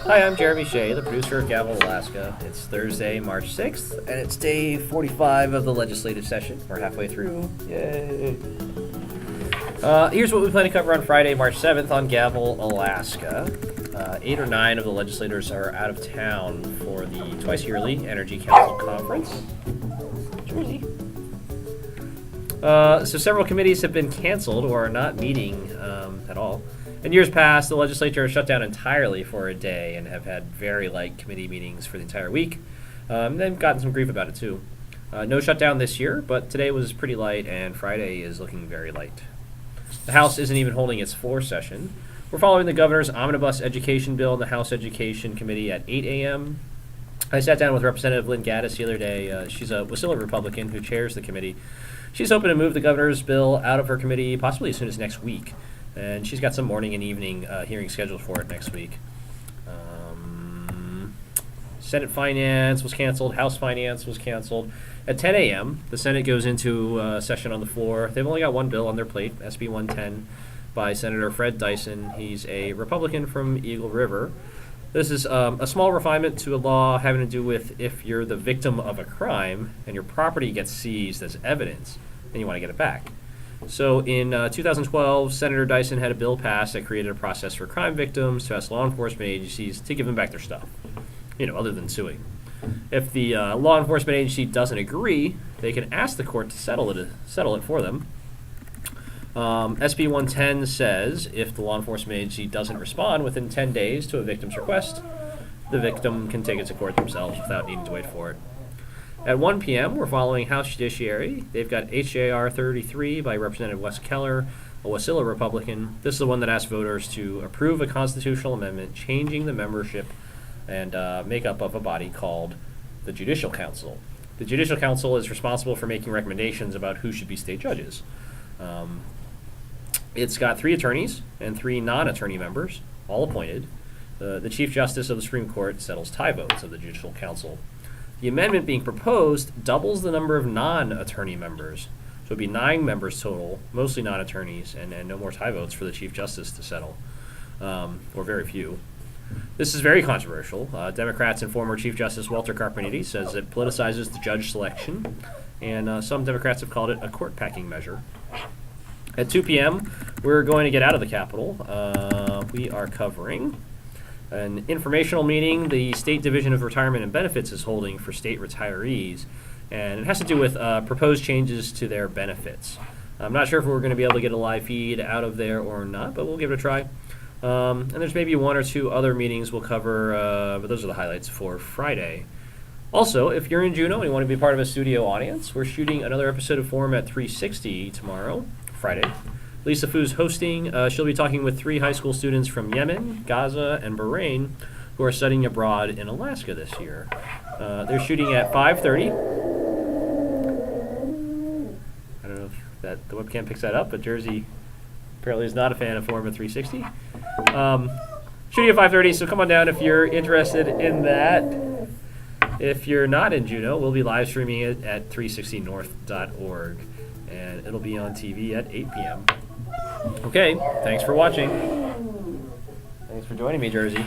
Hi, I'm Jeremy Shea, the producer of Gavel, Alaska. It's Thursday, March 6th, and it's day 45 of the legislative session. We're halfway through. Yay! Here's what we plan to cover on Friday, March 7th on Gavel, Alaska. 8 or 9 of the legislators are out of town for the twice-yearly Energy Council Conference. Jersey. So several committees have been canceled or are not meeting at all. In years past, the legislature has shut down entirely for a day and have had very light committee meetings for the entire week. They've gotten some grief about it too. No shutdown this year, but today was pretty light and Friday is looking very light. The House isn't even holding its floor session. We're following the governor's omnibus education bill in the House Education Committee at 8 a.m. I sat down with Representative Lynn Gaddis the other day. She's a Wasilla Republican who chairs the committee. She's hoping to move the governor's bill out of her committee possibly as soon as next week. And she's got some morning and evening hearings scheduled for it next week. Senate Finance was canceled. House Finance was canceled. At 10 a.m., the Senate goes into session on the floor. They've only got one bill on their plate, SB 110, by Senator Fred Dyson. He's a Republican from Eagle River. This is a small refinement to a law having to do with if you're the victim of a crime and your property gets seized as evidence and you want to get it back. So in 2012, Senator Dyson had a bill passed that created a process for crime victims to ask law enforcement agencies to give them back their stuff, other than suing. If the law enforcement agency doesn't agree, they can ask the court to settle it for them. SB 110 says if the law enforcement agency doesn't respond within 10 days to a victim's request, the victim can take it to court themselves without needing to wait for it. At 1 p.m., we're following House Judiciary. They've got HJR 33 by Representative Wes Keller, a Wasilla Republican. This is the one that asks voters to approve a constitutional amendment changing the membership and makeup of a body called the Judicial Council. The Judicial Council is responsible for making recommendations about who should be state judges. It's got 3 attorneys and 3 non-attorney members, all appointed. The Chief Justice of the Supreme Court settles tie votes of the Judicial Council. The amendment being proposed doubles the number of non-attorney members. So it would be 9 members total, mostly non-attorneys, and no more tie votes for the Chief Justice to settle, or very few. This is very controversial. Democrats and former Chief Justice Walter Carpenetti says it politicizes the judge selection, and some Democrats have called it a court-packing measure. At 2 p.m., we're going to get out of the Capitol. We are covering an informational meeting the State Division of Retirement and Benefits is holding for state retirees, and it has to do with proposed changes to their benefits. I'm not sure if we're going to be able to get a live feed out of there or not, but we'll give it a try. And there's maybe 1 or 2 other meetings we'll cover, but those are the highlights for Friday. Also, if you're in Juneau and you want to be part of a studio audience, we're shooting another episode of Forum at 360 tomorrow, Friday. Lisa Fu's hosting. She'll be talking with 3 high school students from Yemen, Gaza, and Bahrain who are studying abroad in Alaska this year. They're shooting at 5:30. I don't know if the webcam picks that up, but Jersey apparently is not a fan of Forum at 360. Shooting at 5:30, so come on down if you're interested in that. If you're not in Juneau, we'll be live streaming it at 360north.org, and it'll be on TV at 8 p.m. Okay, thanks for watching. Thanks for joining me, Jersey.